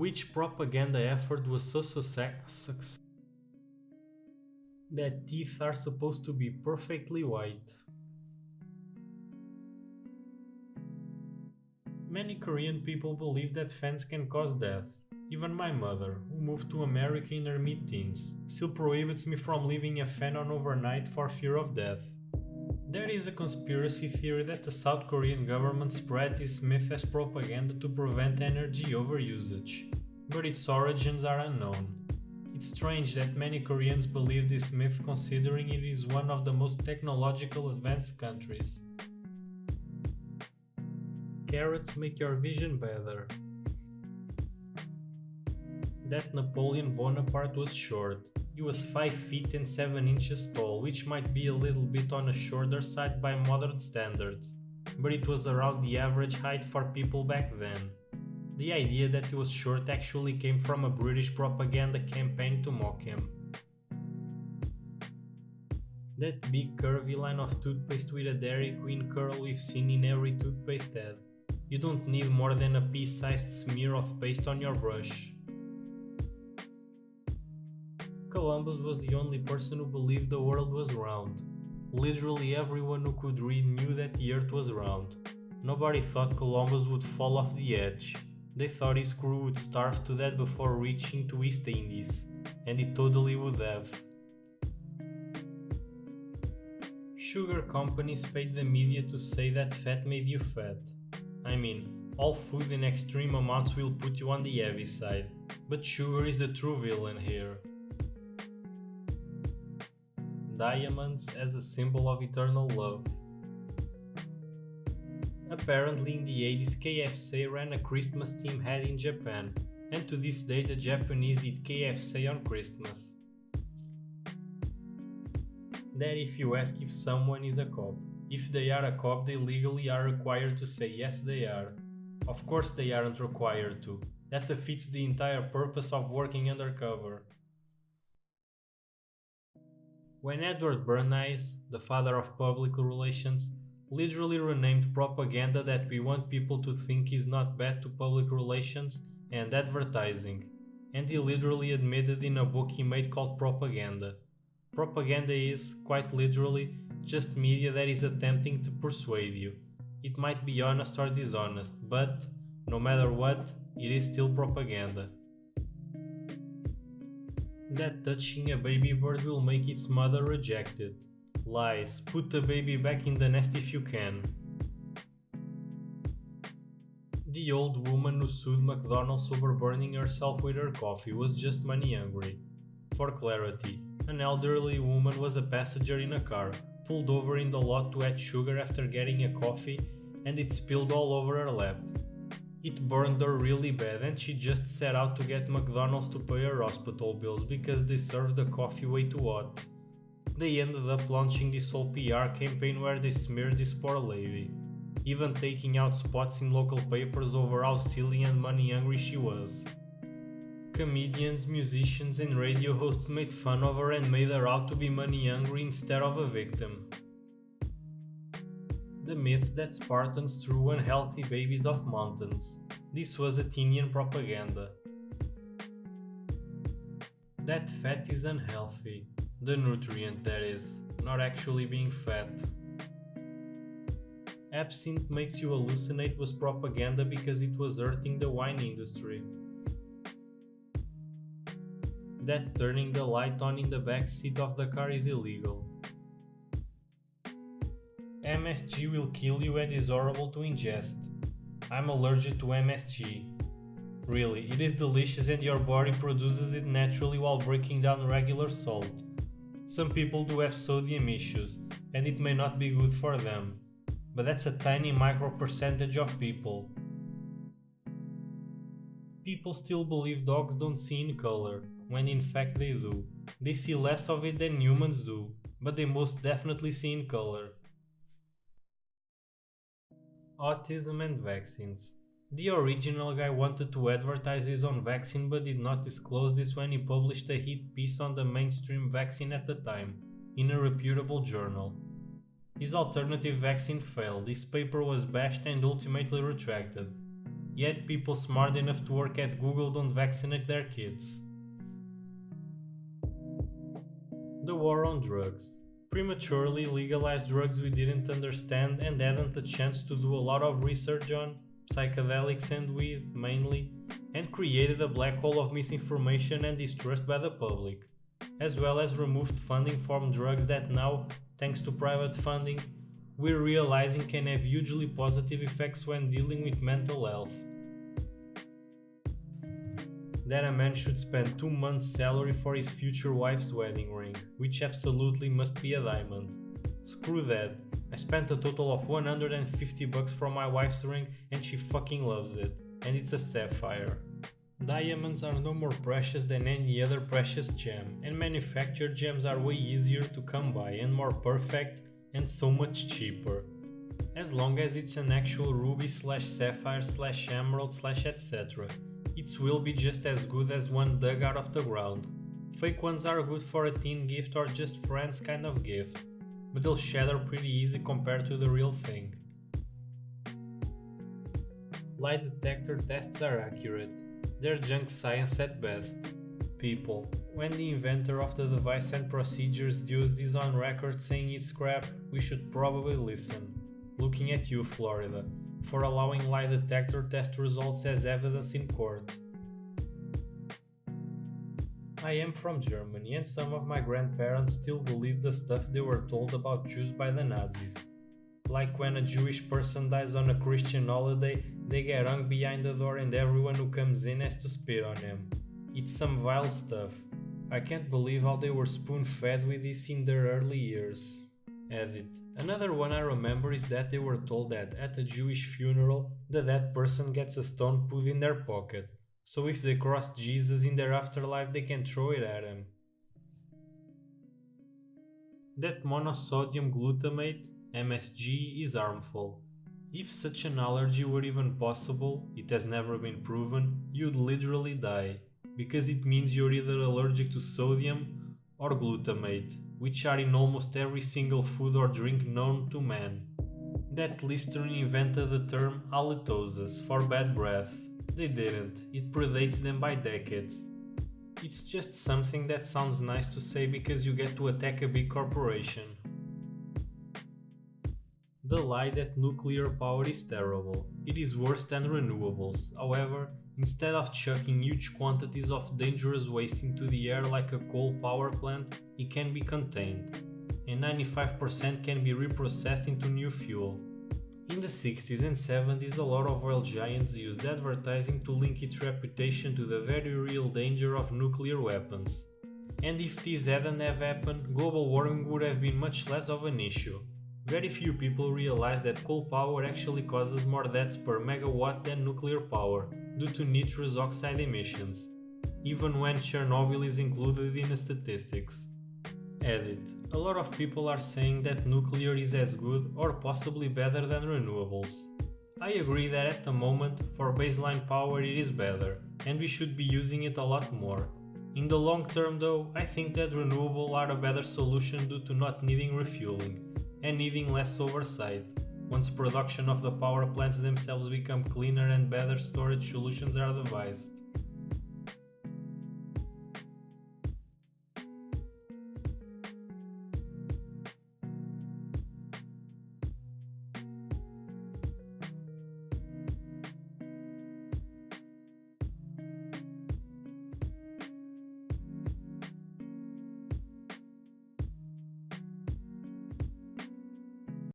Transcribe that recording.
Which propaganda effort was so successful that teeth are supposed to be perfectly white? Many Korean people believe that fans can cause death. Even my mother, who moved to America in her mid-teens, still prohibits me from leaving a fan on overnight for fear of death. There is a conspiracy theory that the South Korean government spread this myth as propaganda to prevent energy overusage, but its origins are unknown. It's strange that many Koreans believe this myth considering it is one of the most technological advanced countries. Carrots make your vision better. That Napoleon Bonaparte was short. He was 5 feet and 7 inches tall, which might be a little bit on the shorter side by modern standards, but it was around the average height for people back then. The idea that he was short actually came from a British propaganda campaign to mock him. That big curvy line of toothpaste with a Dairy Queen curl we've seen in every toothpaste ad. You don't need more than a pea-sized smear of paste on your brush. Columbus was the only person who believed the world was round. Literally everyone who could read knew that the earth was round. Nobody thought Columbus would fall off the edge. They thought his crew would starve to death before reaching to East Indies, and it totally would have. Sugar companies paid the media to say that fat made you fat. I mean, all food in extreme amounts will put you on the heavy side, but sugar is the true villain here. Diamonds as a symbol of eternal love. Apparently in the 80s KFC ran a Christmas themed ad in Japan, and to this day the Japanese eat KFC on Christmas. That if you ask if someone is a cop. If they are a cop, they legally are required to say yes they are. Of course they aren't required to. That defeats the entire purpose of working undercover. When Edward Bernays, the father of public relations, literally renamed propaganda that we want people to think is not bad to public relations and advertising, and he literally admitted in a book he made called Propaganda. Propaganda is, quite literally, just media that is attempting to persuade you. It might be honest or dishonest, but, no matter what, it is still propaganda. That touching a baby bird will make its mother reject it. Lies. Put the baby back in the nest if you can. The old woman who sued McDonald's over burning herself with her coffee was just money hungry. For clarity, an elderly woman was a passenger in a car, pulled over in the lot to add sugar after getting a coffee, and it spilled all over her lap. It burned her really bad and she just set out to get McDonald's to pay her hospital bills because they served the coffee way too hot. They ended up launching this whole PR campaign where they smeared this poor lady, even taking out spots in local papers over how silly and money hungry she was. Comedians, musicians and radio hosts made fun of her and made her out to be money hungry instead of a victim. The myth that Spartans threw unhealthy babies off mountains. This was Athenian propaganda. That fat is unhealthy. The nutrient, that is, not actually being fat. Absinthe makes you hallucinate was propaganda because it was hurting the wine industry. That turning the light on in the back seat of the car is illegal. MSG will kill you and is horrible to ingest. I'm allergic to MSG. Really, it is delicious and your body produces it naturally while breaking down regular salt. Some people do have sodium issues, and it may not be good for them, but that's a tiny micro percentage of people. People still believe dogs don't see in color, when in fact they do. They see less of it than humans do, but they most definitely see in color. Autism and vaccines. The original guy wanted to advertise his own vaccine but did not disclose this when he published a hit piece on the mainstream vaccine at the time, in a reputable journal. His alternative vaccine failed, his paper was bashed and ultimately retracted. Yet people smart enough to work at Google don't vaccinate their kids. The war on drugs. Prematurely legalized drugs we didn't understand and hadn't the chance to do a lot of research on, psychedelics and weed mainly, and created a black hole of misinformation and distrust by the public, as well as removed funding from drugs that now, thanks to private funding, we're realizing can have hugely positive effects when dealing with mental health. That a man should spend 2 months' salary for his future wife's wedding ring, which absolutely must be a diamond. Screw that. I spent a total of $150 for my wife's ring and she fucking loves it. And it's a sapphire. Diamonds are no more precious than any other precious gem, and manufactured gems are way easier to come by and more perfect and so much cheaper. As long as it's an actual ruby slash sapphire slash emerald slash etc. It will be just as good as one dug out of the ground. Fake ones are good for a teen gift or just friends kind of gift, but they'll shatter pretty easy compared to the real thing. Lie detector tests are accurate. They're junk science at best. People, when the inventor of the device and procedures used is on record saying it's crap, we should probably listen. Looking at you, Florida, for allowing lie detector test results as evidence in court. I am from Germany and some of my grandparents still believe the stuff they were told about Jews by the Nazis. Like when a Jewish person dies on a Christian holiday, they get hung behind the door and everyone who comes in has to spit on him. It's some vile stuff. I can't believe how they were spoon-fed with this in their early years. Edit. Another one I remember is that they were told that at a Jewish funeral, the dead person gets a stone put in their pocket, so if they cross Jesus in their afterlife they can throw it at him. That monosodium glutamate, MSG, is harmful. If such an allergy were even possible, it has never been proven, you'd literally die, because it means you're either allergic to sodium or glutamate, which are in almost every single food or drink known to man. That Listerine invented the term halitosis for bad breath. They didn't, it predates them by decades. It's just something that sounds nice to say because you get to attack a big corporation. The lie that nuclear power is terrible. It is worse than renewables. However, instead of chucking huge quantities of dangerous waste into the air like a coal power plant, it can be contained, and 95% can be reprocessed into new fuel. In the 60s and 70s, a lot of oil giants used advertising to link its reputation to the very real danger of nuclear weapons. And if this hadn't have happened, global warming would have been much less of an issue. Very few people realize that coal power actually causes more deaths per megawatt than nuclear power, due to nitrous oxide emissions, even when Chernobyl is included in the statistics. Edit. A lot of people are saying that nuclear is as good or possibly better than renewables. I agree that at the moment, for baseline power it is better, and we should be using it a lot more. In the long term though, I think that renewables are a better solution due to not needing refueling, and needing less oversight, once production of the power plants themselves become cleaner and better storage solutions are devised.